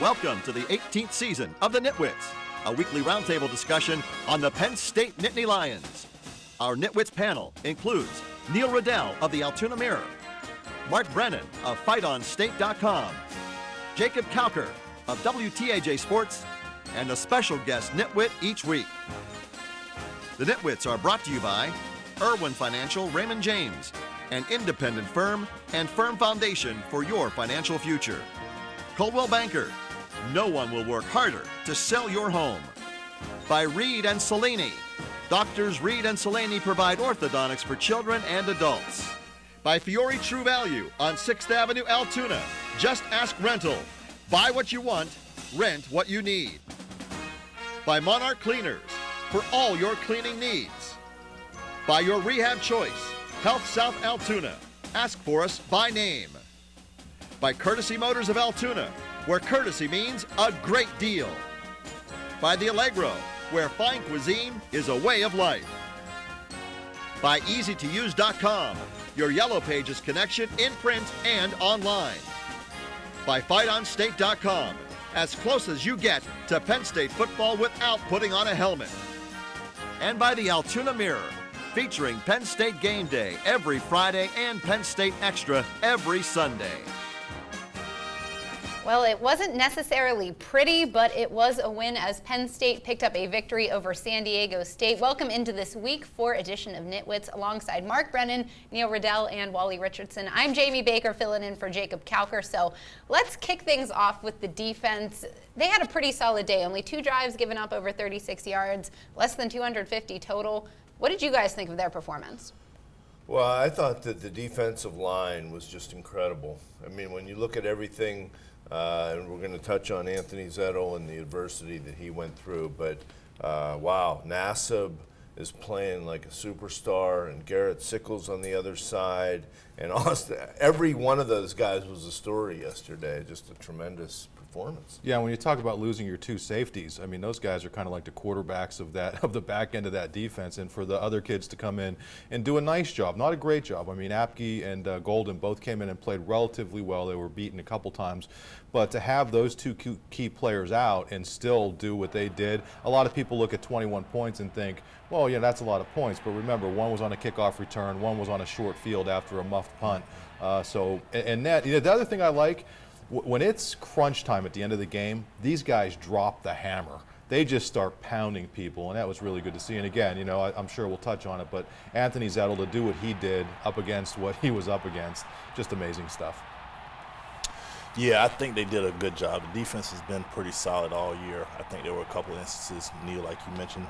Welcome to the 18th season of the Nitwits, a weekly roundtable discussion on the Penn State Nittany Lions. Our Nitwits panel includes Neil Riddell of the Altoona Mirror, Mark Brennan of FightOnState.com, Jacob Cowker of WTAJ Sports, and a special guest nitwit each week. The Nitwits are brought to you by Irwin Financial Raymond James, an independent firm and firm foundation for your financial future. Coldwell Banker, no one will work harder to sell your home. By Reed and Salini, Doctors Reed and Salini provide orthodontics for children and adults. By Fiore True Value on 6th Avenue, Altoona, just ask rental. Buy what you want, rent what you need. By Monarch Cleaners, for all your cleaning needs. By Your Rehab Choice, Health South Altoona, ask for us by name. By Courtesy Motors of Altoona, where courtesy means a great deal. By the Allegro, where fine cuisine is a way of life. By EasyToUse.com, your Yellow Pages connection in print and online. By FightOnState.com, as close as you get to Penn State football without putting on a helmet. And by the Altoona Mirror, featuring Penn State Game Day every Friday and Penn State Extra every Sunday. Well, it wasn't necessarily pretty, but it was a win as Penn State picked up a victory over San Diego State. Welcome into this Week 4 edition of Nitwits alongside Mark Brennan, Neil Riddell, and Wally Richardson. I'm Jamie Baker filling in for Jacob Cowker. So let's kick things off with the defense. They had a pretty solid day, only 2 drives given up over 36 yards, less than 250 total. What did you guys think of their performance? Well, I thought that the defensive line was just incredible. I mean, when you look at everything, and we're going to touch on Anthony Zettel and the adversity that he went through, but wow, Nassib is playing like a superstar, and Garrett Sickles on the other side, and Austin, every one of those guys was a story yesterday. Just a tremendous performance. Yeah, when you talk about losing your 2 safeties, I mean, those guys are kind of like the quarterbacks of the back end of that defense, and for the other kids to come in and do a nice job, not a great job. I mean, Apke and Golden both came in and played relatively well. They were beaten a couple times, but to have those 2 key players out and still do what they did, a lot of people look at 21 points and think, well, yeah, that's a lot of points, but remember, one was on a kickoff return, one was on a short field after a muffed punt. The other thing I like, when it's crunch time at the end of the game, these guys drop the hammer. They just start pounding people, and that was really good to see. And again, you know, I'm sure we'll touch on it, but Anthony Zettel to do what he did up against what he was up against, just amazing stuff. Yeah, I think they did a good job. The defense has been pretty solid all year. I think there were a couple of instances, Neil, like you mentioned,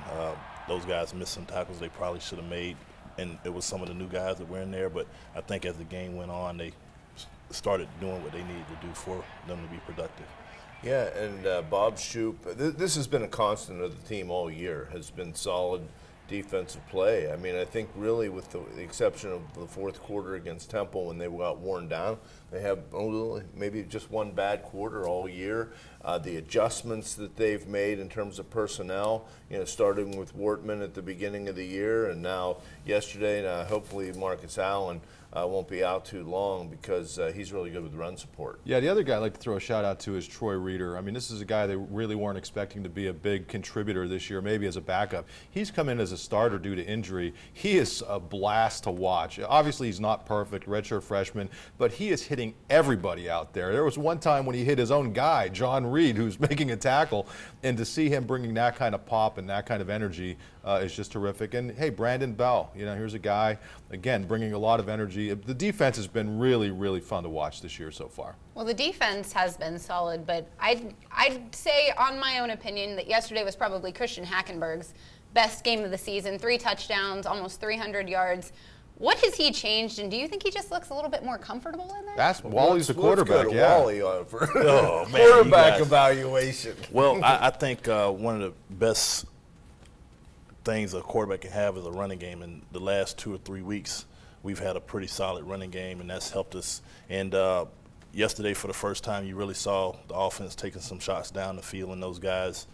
those guys missed some tackles they probably should have made, and it was some of the new guys that were in there. But I think as the game went on, they started doing what they needed to do for them to be productive. Yeah, and Bob Shoop, this has been a constant of the team all year, has been solid defensive play. I mean, I think really with the exception of the fourth quarter against Temple when they got worn down, they have maybe just one bad quarter all year. The adjustments that they've made in terms of personnel, you know, starting with Wortman at the beginning of the year, and now yesterday, hopefully Marcus Allen won't be out too long because he's really good with run support. Yeah, the other guy I'd like to throw a shout out to is Troy Reeder. I mean, this is a guy they really weren't expecting to be a big contributor this year, maybe as a backup. He's come in as a starter due to injury. He is a blast to watch. Obviously, he's not perfect, redshirt freshman, but he is hitting everybody out there. There was one time when he hit his own guy, John Reed, who's making a tackle, and to see him bringing that kind of pop and that kind of energy is just terrific. And hey, Brandon Bell, you know, here's a guy, again, bringing a lot of energy. The defense has been really, really fun to watch this year so far. Well, the defense has been solid, but I'd say, on my own opinion, that yesterday was probably Christian Hackenberg's best game of the season. 3 touchdowns, almost 300 yards. What has he changed, and do you think he just looks a little bit more comfortable in there? That's Wally's the quarterback, let's go to yeah. Wally on for man, quarterback evaluation. Well, I think one of the best things a quarterback can have is a running game. In the last 2 or 3 weeks, we've had a pretty solid running game, and that's helped us. And yesterday, for the first time, you really saw the offense taking some shots down the field, and those guys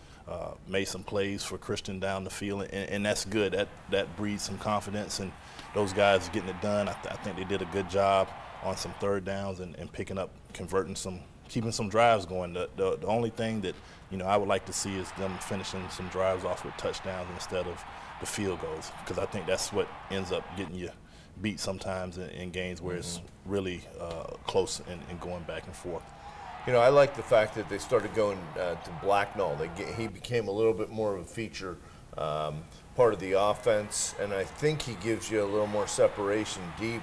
made some plays for Christian down the field, and that's good. That breeds some confidence, and those guys getting it done. I think they did a good job on some third downs and picking up, converting some keeping some drives going. The only thing that I would like to see is them finishing some drives off with touchdowns instead of the field goals, because I think that's what ends up getting you beat sometimes in games where it's really close and going back and forth. I like the fact that they started going to Blacknall. He became a little bit more of a feature part of the offense, and I think he gives you a little more separation deep.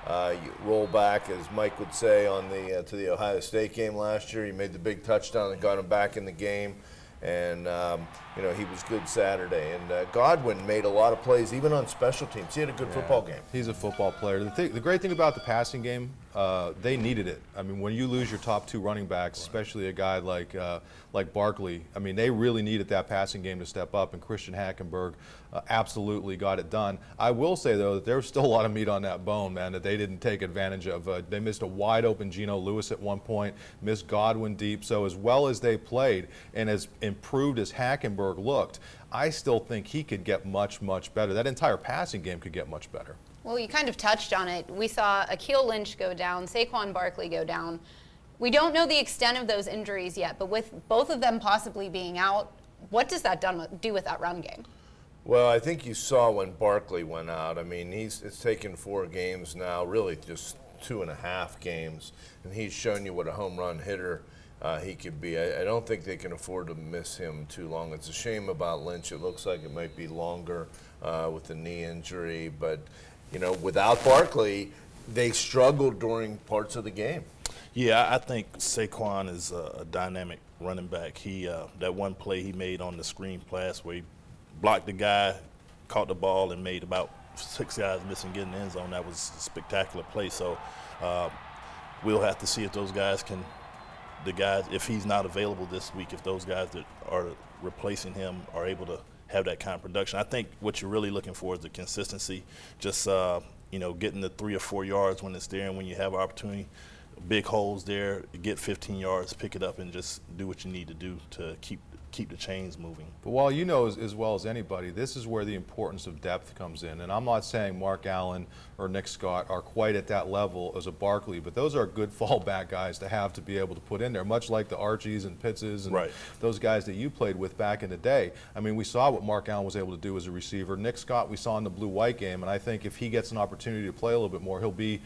You roll back, as Mike would say, on to the Ohio State game last year. He made the big touchdown that got him back in the game, and he was good Saturday. And Godwin made a lot of plays, even on special teams. He had a good football game. He's a football player. The great thing about the passing game, they needed it. I mean, when you lose your top 2 running backs, especially a guy like Barkley, I mean, they really needed that passing game to step up, and Christian Hackenberg absolutely got it done. I will say, though, that there's still a lot of meat on that bone, man, that they didn't take advantage of. They missed a wide-open Geno Lewis at one point, missed Godwin deep. So as well as they played and as improved as Hackenberg looked, I still think he could get much, much better. That entire passing game could get much better. Well, you kind of touched on it. We saw Akeel Lynch go down, Saquon Barkley go down. We don't know the extent of those injuries yet, but with both of them possibly being out, what does that do with that run game? Well, I think you saw when Barkley went out. I mean, it's taken 4 games now, really just 2.5 games, and he's shown you what a home run hitter he could be. I don't think they can afford to miss him too long. It's a shame about Lynch. It looks like it might be longer with the knee injury, but without Barkley, they struggled during parts of the game. Yeah, I think Saquon is a dynamic running back. He that one play he made on the screen pass where he blocked the guy, caught the ball, and made about 6 guys missing getting in the end zone. That was a spectacular play. So we'll have to see if those guys if he's not available this week, if those guys that are replacing him are able to have that kind of production. I think what you're really looking for is the consistency, just getting the 3 or 4 yards when it's there, and when you have opportunity, big holes there, get 15 yards, pick it up, and just do what you need to do to keep the chains moving. But while you know as well as anybody, this is where the importance of depth comes in. And I'm not saying Mark Allen or Nick Scott are quite at that level as a Barkley, but those are good fallback guys to be able to put in there, much like the Archies and Pittses and those guys that you played with back in the day. I mean, we saw what Mark Allen was able to do as a receiver. Nick Scott we saw in the blue-white game, and I think if he gets an opportunity to play a little bit more, he'll be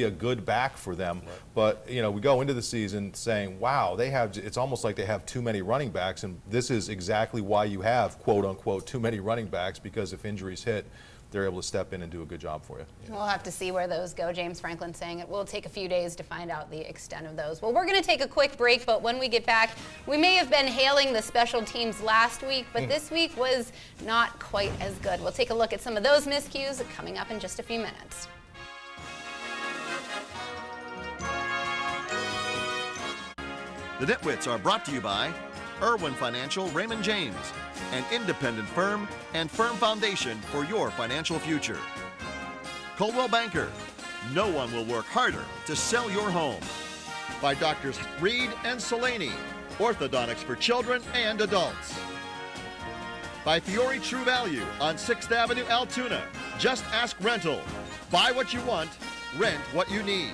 a good back for them. But we go into the season saying, wow, it's almost like they have too many running backs, and this is exactly why you have, quote unquote, too many running backs, because if injuries hit, they're able to step in and do a good job for you. We'll have to see where those go. James Franklin saying it will take a few days to find out the extent of those. Well, we're going to take a quick break, but when we get back, we may have been hailing the special teams last week, but this week was not quite as good. We'll take a look at some of those miscues coming up in just a few minutes. The Nitwits are brought to you by Irwin Financial Raymond James, an independent firm and firm foundation for your financial future. Coldwell Banker, no one will work harder to sell your home. By Doctors Reed and Solani, orthodontics for children and adults. By Fiore True Value on 6th Avenue, Altoona. Just ask rental. Buy what you want, rent what you need.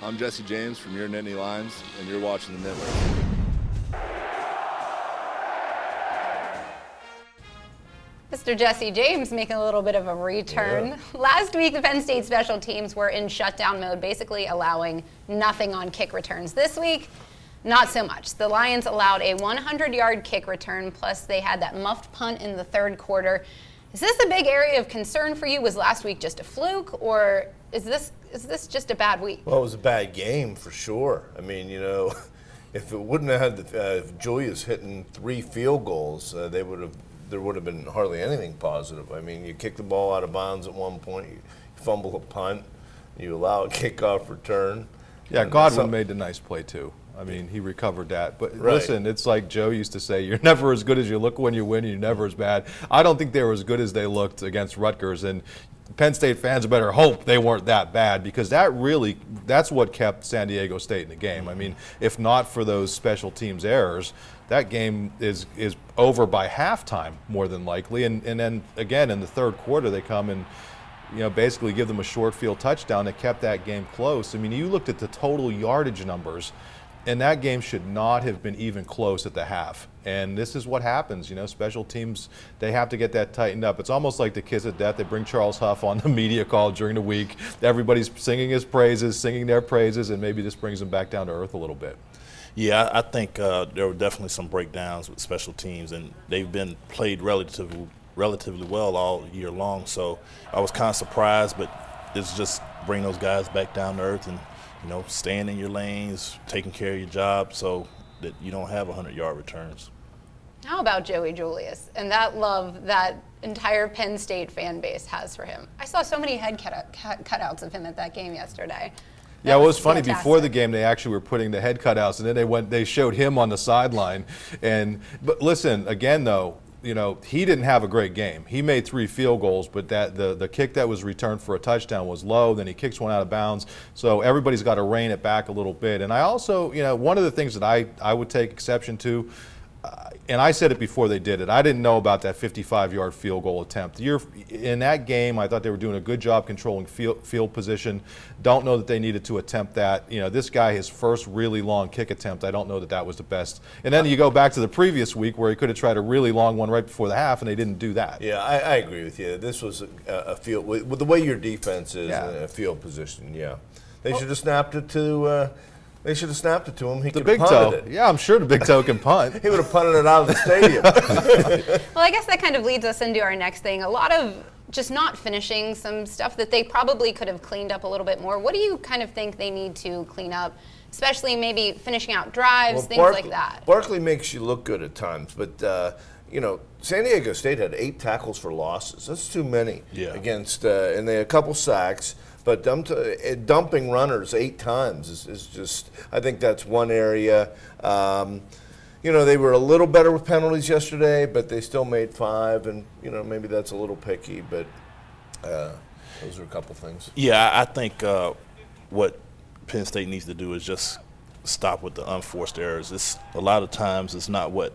I'm Jesse James from Your Nittany Lions, and you're watching the Nitwits. Mr. Jesse James making a little bit of a return. Yeah. Last week, the Penn State special teams were in shutdown mode, basically allowing nothing on kick returns. This week, not so much. The Lions allowed a 100-yard kick return, plus they had that muffed punt in the third quarter. Is this a big area of concern for you? Was last week just a fluke, or is this just a bad week? Well, it was a bad game for sure. I mean, if it wouldn't have had if Julius hitting 3 field goals, there would have been hardly anything positive. I mean, you kick the ball out of bounds at one point, you fumble a punt, you allow a kickoff return. Yeah, Godwin made the nice play too. I mean, he recovered that. But listen, it's like Joe used to say, you're never as good as you look when you win, and you're never as bad. I don't think they were as good as they looked against Rutgers, and Penn State fans better hope they weren't that bad, because that's what kept San Diego State in the game. I mean, if not for those special teams errors, that game is over by halftime more than likely. And then again in the third quarter they come and basically give them a short field touchdown that kept that game close. I mean, you looked at the total yardage numbers, and that game should not have been even close at the half. And this is what happens, special teams, they have to get that tightened up. It's almost like the kiss of death. They bring Charles Huff on the media call during the week. Everybody's singing his praises, singing their praises, and maybe this brings them back down to earth a little bit. Yeah, I think there were definitely some breakdowns with special teams, and they've been played relatively well all year long. So I was kind of surprised, but it's just bring those guys back down to earth and, staying in your lanes, taking care of your job so that you don't have 100-yard returns. How about Joey Julius and that love that entire Penn State fan base has for him? I saw so many head cutouts of him at that game yesterday. Yeah, well, it was funny. Before the game, they actually were putting the head cutouts, and then they showed him on the sideline. But listen, again, though, he didn't have a great game. He made 3 field goals, but the kick that was returned for a touchdown was low. Then he kicks one out of bounds. So everybody's got to rein it back a little bit. And I also, one of the things that I would take exception to, and I said it before they did it, I didn't know about that 55-yard field goal attempt. In that game, I thought they were doing a good job controlling field position. Don't know that they needed to attempt that. This guy, his first really long kick attempt, I don't know that was the best. And then you go back to the previous week where he could have tried a really long one right before the half, and they didn't do that. Yeah, I agree with you. This was a field, with the way your defense is, a field position, yeah. They should have snapped it to They should have snapped it to him. He could have punted it. Yeah, I'm sure the big toe can punt. He would have punted it out of the stadium. Well, I guess that kind of leads us into our next thing. A lot of just not finishing, some stuff that they probably could have cleaned up a little bit more. What do you kind of think they need to clean up, especially maybe finishing out drives, things like that? Barkley makes you look good at times, but San Diego State had 8 tackles for losses. That's too many against, and they had a couple sacks. But dumping runners 8 times is just, I think that's one area. They were a little better with penalties yesterday, but they still made 5, and, maybe that's a little picky, but those are a couple things. Yeah, I think what Penn State needs to do is just stop with the unforced errors. A lot of times it's not what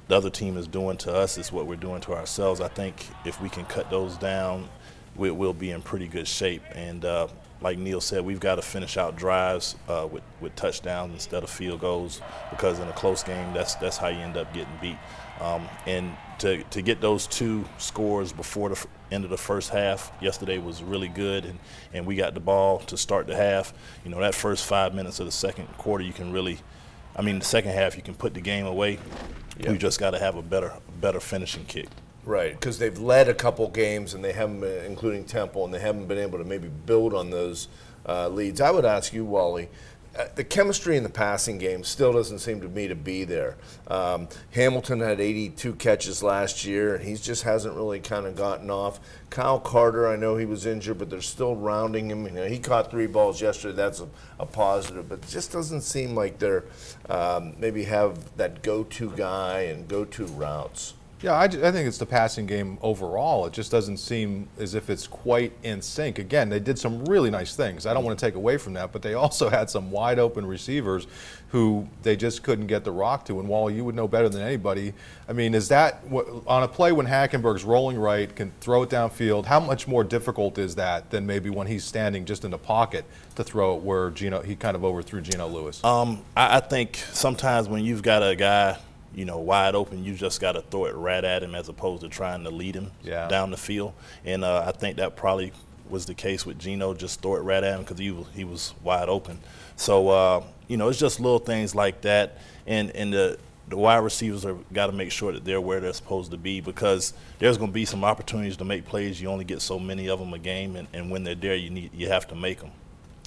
the other team is doing to us, it's what we're doing to ourselves. I think if we can cut those down, we'll be in pretty good shape. And like Neil said, we've got to finish out drives with touchdowns instead of field goals, because in a close game, that's how you end up getting beat. And to get those 2 scores before the end of the first half yesterday was really good, and we got the ball to start the half. That first 5 minutes of the second quarter, you can really, the second half, you can put the game away. You just got to have a better finishing kick. Right, because they've led a couple games, and they haven't been, including Temple, and they haven't been able to maybe build on those leads. I would ask you, Wally, the chemistry in the passing game still doesn't seem to me to be there. Hamilton had 82 catches last year, and he just hasn't really kind of gotten off. Kyle Carter, I know he was injured, but they're still rounding him. He caught 3 balls yesterday. That's a positive, but it just doesn't seem like they're maybe have that go-to guy and go-to routes. Yeah, I think it's the passing game overall. It just doesn't seem as if it's quite in sync. Again, they did some really nice things. I don't want to take away from that, but they also had some wide open receivers who they just couldn't get the rock to. And Wally, you would know better than anybody. Is that on a play when Hackenberg's rolling right, can throw it downfield, how much more difficult is that than maybe when he's standing just in the pocket to throw it where he kind of overthrew Geno Lewis? I think sometimes when you've got a guy wide open, you just got to throw it right at him as opposed to trying to lead him down the field. And I think that probably was the case with Geno, just throw it right at him because he was wide open. So, it's just little things like that. And the wide receivers have got to make sure that they're where they're supposed to be, because there's going to be some opportunities to make plays. You only get so many of them a game, and when they're there, you have to make them.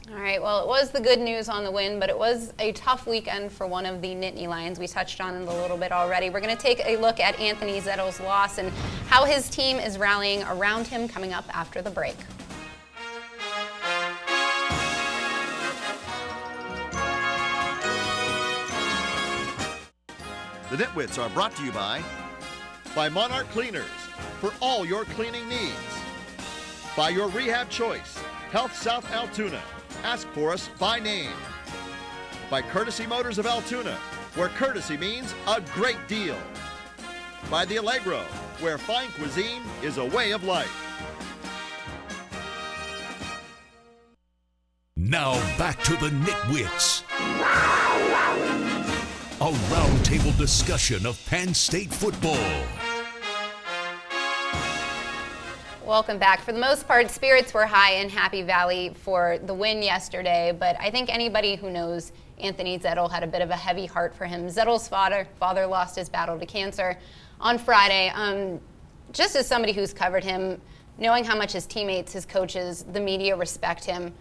All right, well, it was the good news on the win, but it was a tough weekend for one of the Nittany Lions. We touched on it a little bit already. We're going to take a look at Anthony Zettel's loss and how his team is rallying around him coming up after the break. The Nitwits are brought to you by Monarch Cleaners for all your cleaning needs. By your rehab choice, Health South Altoona. Ask for us by name. By Courtesy Motors of Altoona, where courtesy means a great deal. By the Allegro, where fine cuisine is a way of life. Now back to the Nitwits. A roundtable discussion of Penn State football. Welcome back. For the most part, spirits were high in Happy Valley for the win yesterday, but I think anybody who knows Anthony Zettel had a bit of a heavy heart for him. Zettel's father lost his battle to cancer on Friday. Just as somebody who's covered him, knowing how much his teammates, his coaches, the media respect him,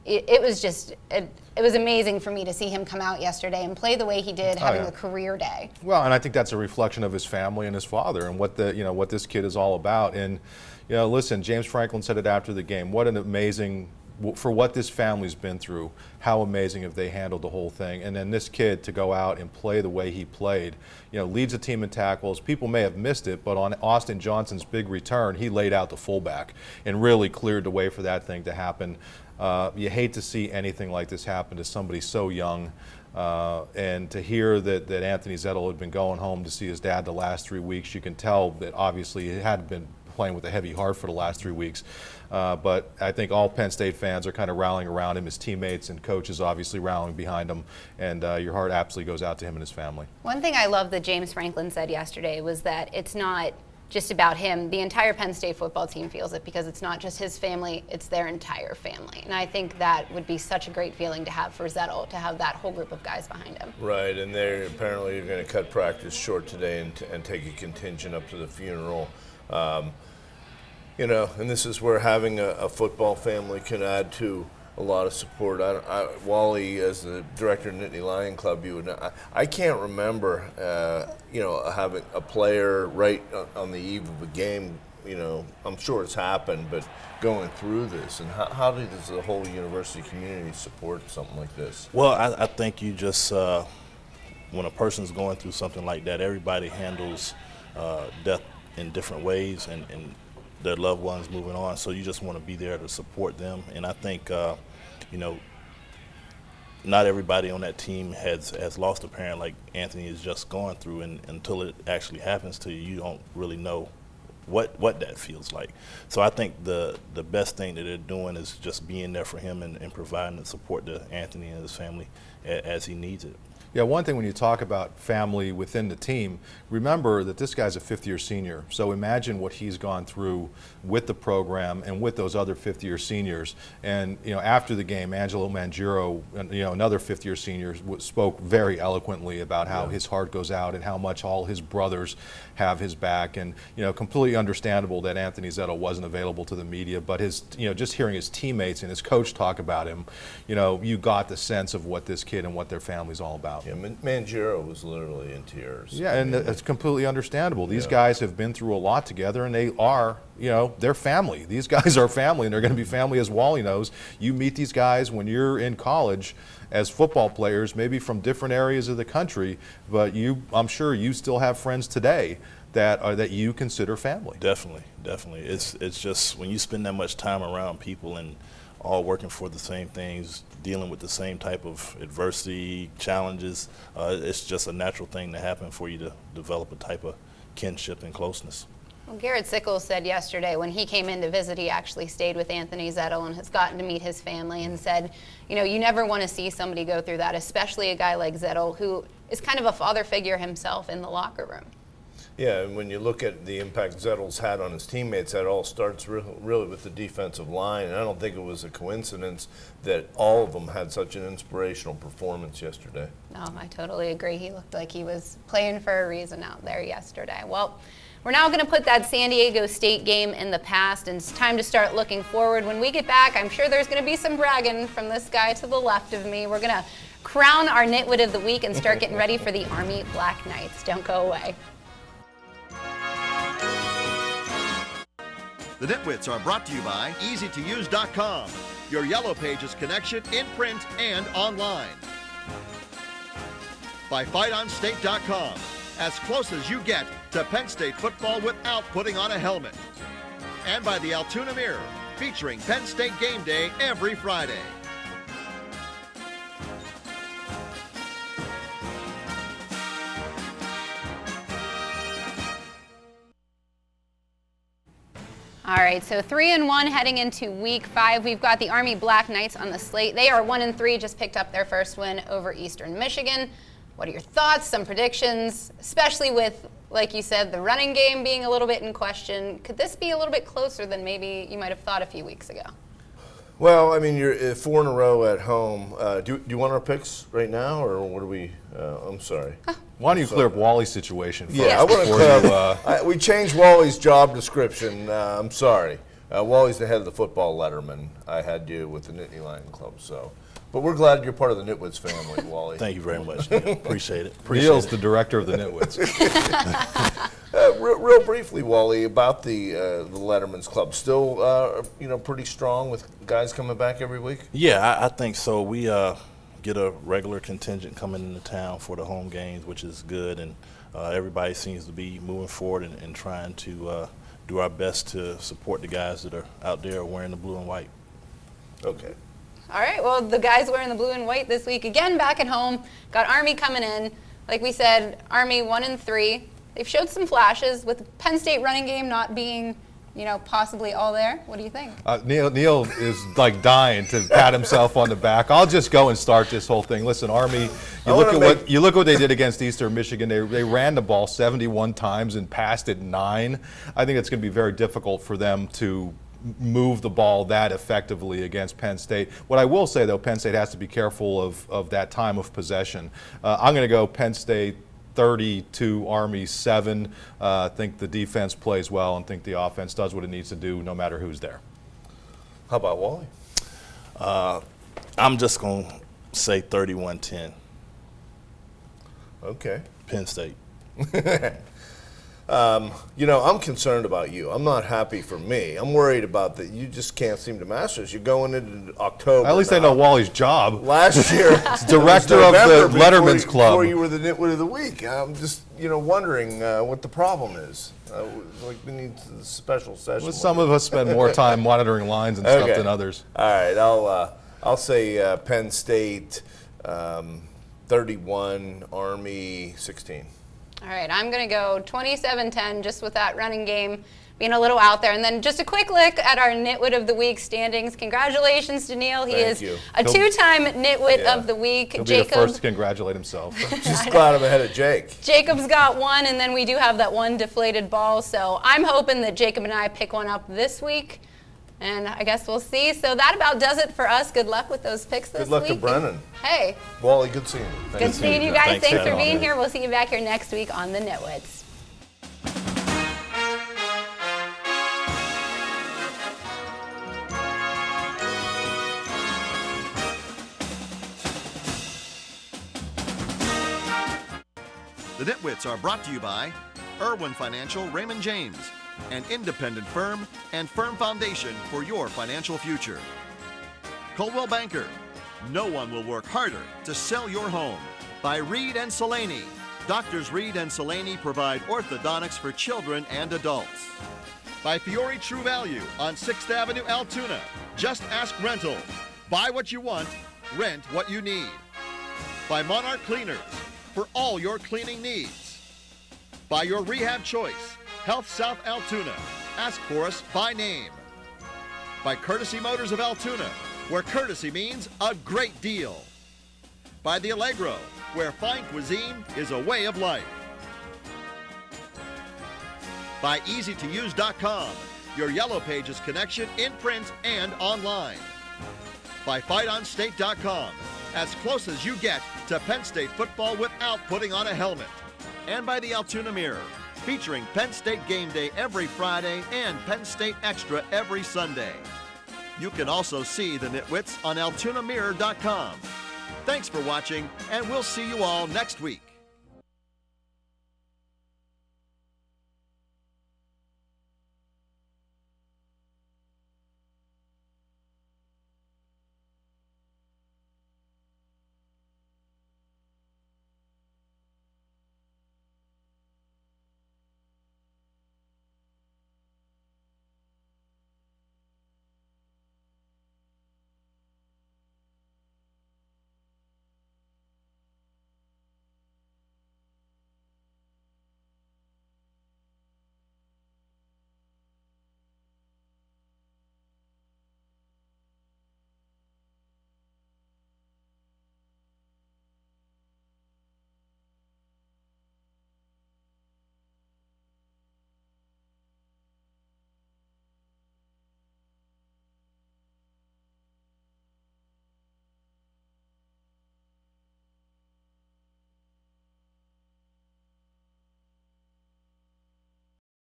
it was amazing for me to see him come out yesterday and play the way he did, having a career day. Well, and I think that's a reflection of his family and his father and what this kid is all about. And listen, James Franklin said it after the game. What an amazing, for what this family's been through, how amazing if they handled the whole thing. And then this kid to go out and play the way he played, leads the team in tackles. People may have missed it, but on Austin Johnson's big return, he laid out the fullback and really cleared the way for that thing to happen. You hate to see anything like this happen to somebody so young. And to hear that Anthony Zettel had been going home to see his dad the last 3 weeks, you can tell that obviously he had been playing with a heavy heart for the last 3 weeks. But I think all Penn State fans are kind of rallying around him. His teammates and coaches obviously rallying behind him. And your heart absolutely goes out to him and his family. One thing I love that James Franklin said yesterday was that it's not just about him. The entire Penn State football team feels it because it's not just his family, it's their entire family. And I think that would be such a great feeling to have for Zettel, to have that whole group of guys behind him. Right, and they're apparently going to cut practice short today and take a contingent up to the funeral. And this is where having a football family can add to a lot of support. Wally, as the director of Nittany Lion Club, you would know, I can't remember, having a player right on the eve of a game. I'm sure it's happened, but going through this, and how does the whole university community support something like this? Well, I think you just, when a person's going through something like that, everybody handles death in different ways, and their loved ones moving on. So you just want to be there to support them. And I think, not everybody on that team has lost a parent like Anthony is just going through. And until it actually happens to you, you don't really know what that feels like. So I think the best thing that they're doing is just being there for him and providing the support to Anthony and his family as he needs it. Yeah, one thing when you talk about family within the team, remember that this guy's a fifth-year senior. So imagine what he's gone through with the program and with those other fifth-year seniors. And after the game, Angelo Mangiero, another fifth-year senior, spoke very eloquently about how his heart goes out and how much all his brothers have his back. And completely understandable that Anthony Zettel wasn't available to the media, but his just hearing his teammates and his coach talk about him, you got the sense of what this kid and what their family's all about. Yeah, Mangiero was literally in tears. Yeah, and it's completely understandable. These guys have been through a lot together, and they are, they're family. These guys are family, and they're going to be family, as Wally knows. You meet these guys when you're in college as football players, maybe from different areas of the country, but I'm sure you still have friends today that you consider family. Definitely. It's just when you spend that much time around people and all working for the same things, dealing with the same type of adversity, challenges, it's just a natural thing to happen for you to develop a type of kinship and closeness. Well, Garrett Sickles said yesterday when he came in to visit, he actually stayed with Anthony Zettel and has gotten to meet his family, and said, you never want to see somebody go through that, especially a guy like Zettel, who is kind of a father figure himself in the locker room. Yeah, and when you look at the impact Zettel's had on his teammates, that all starts really with the defensive line. And I don't think it was a coincidence that all of them had such an inspirational performance yesterday. No, I totally agree. He looked like he was playing for a reason out there yesterday. Well, we're now going to put that San Diego State game in the past, and it's time to start looking forward. When we get back, I'm sure there's going to be some bragging from this guy to the left of me. We're going to crown our Nitwit of the Week and start getting ready for the Army Black Knights. Don't go away. The Nitwits are brought to you by EasyToUse.com, your Yellow Pages connection in print and online. By FightOnState.com, as close as you get to Penn State football without putting on a helmet. And by the Altoona Mirror, featuring Penn State game day every Friday. All right, so 3-1 heading into week 5. We've got the Army Black Knights on the slate. They are 1-3, just picked up their first win over Eastern Michigan. What are your thoughts, some predictions, especially with, like you said, the running game being a little bit in question? Could this be a little bit closer than maybe you might have thought a few weeks ago? Well, I mean, you're 4 in a row at home. Do you want our picks right now, or what are we? I'm sorry. Why don't you clear up Wally's situation first? Yeah, I want to clear up. We changed Wally's job description. I'm sorry. Wally's the head of the football letterman. I had you with the Nittany Lion Club, so. But we're glad you're part of the Nitwits family, Wally. Thank you very much, Neil. Appreciate it. Neil's the director of the Nitwits. Real briefly, Wally, about the Letterman's Club. Still, pretty strong with guys coming back every week? Yeah, I think so. We get a regular contingent coming into town for the home games, which is good, and everybody seems to be moving forward and trying to do our best to support the guys that are out there wearing the blue and white. Okay. All right, well, the guys wearing the blue and white this week, again, back at home. Got Army coming in. Like we said, Army 1-3. They've showed some flashes with Penn State running game not being, possibly all there. What do you think? Neil is like dying to pat himself on the back. I'll just go and start this whole thing. Listen, Army, you look at what they did against Eastern Michigan. They ran the ball 71 times and passed it 9. I think it's going to be very difficult for them to move the ball that effectively against Penn State. What I will say, though, Penn State has to be careful of that time of possession. I'm going to go Penn State 32, Army 7. I think the defense plays well and think the offense does what it needs to do no matter who's there. How about Wally? I'm just going to say 31-10. Okay. Penn State. I'm concerned about you. I'm not happy for me. I'm worried about that you just can't seem to master this. You're going into October. At least I know Wally's job. Last year, director of the Letterman's Club. Before you were the Nitwit of the Week. I'm just, wondering what the problem is. Like we need a special session. Well, some of us spend more time monitoring lines and stuff than others. All right, I'll say Penn State 31, Army 16. All right, I'm going to go 27-10 just with that running game being a little out there. And then just a quick look at our Nitwit of the Week standings. Congratulations to Neil. He is a 2-time Nitwit of the Week. He'll be the first to congratulate himself. Just glad I'm ahead of Jake. Jacob's got 1, and then we do have that 1 deflated ball. So I'm hoping that Jacob and I pick one up this week. And I guess we'll see. So that about does it for us. Good luck with those picks this week. Good luck to Brennan. Hey. Wally, good seeing you. Good seeing you guys. Thanks for being here. We'll see you back here next week on the Nitwits. The Nitwits are brought to you by Irwin Financial Raymond James, an independent firm and firm foundation for your financial future. Coldwell Banker, no one will work harder to sell your home. By Reed and Salaney, Doctors Reed and Salaney provide orthodontics for children and adults. By Fiore True Value on 6th Avenue, Altoona, just ask rental. Buy what you want, rent what you need. By Monarch Cleaners, for all your cleaning needs. By Your Rehab Choice, Health South Altoona. Ask for us by name. By Courtesy Motors of Altoona, where courtesy means a great deal. By the Allegro, where fine cuisine is a way of life. By EasyToUse.com, your Yellow Pages connection in print and online. By FightOnState.com, as close as you get to Penn State football without putting on a helmet. And by the Altoona Mirror, featuring Penn State Game Day every Friday and Penn State Extra every Sunday. You can also see the Nitwits on AltoonaMirror.com. Thanks for watching, and we'll see you all next week.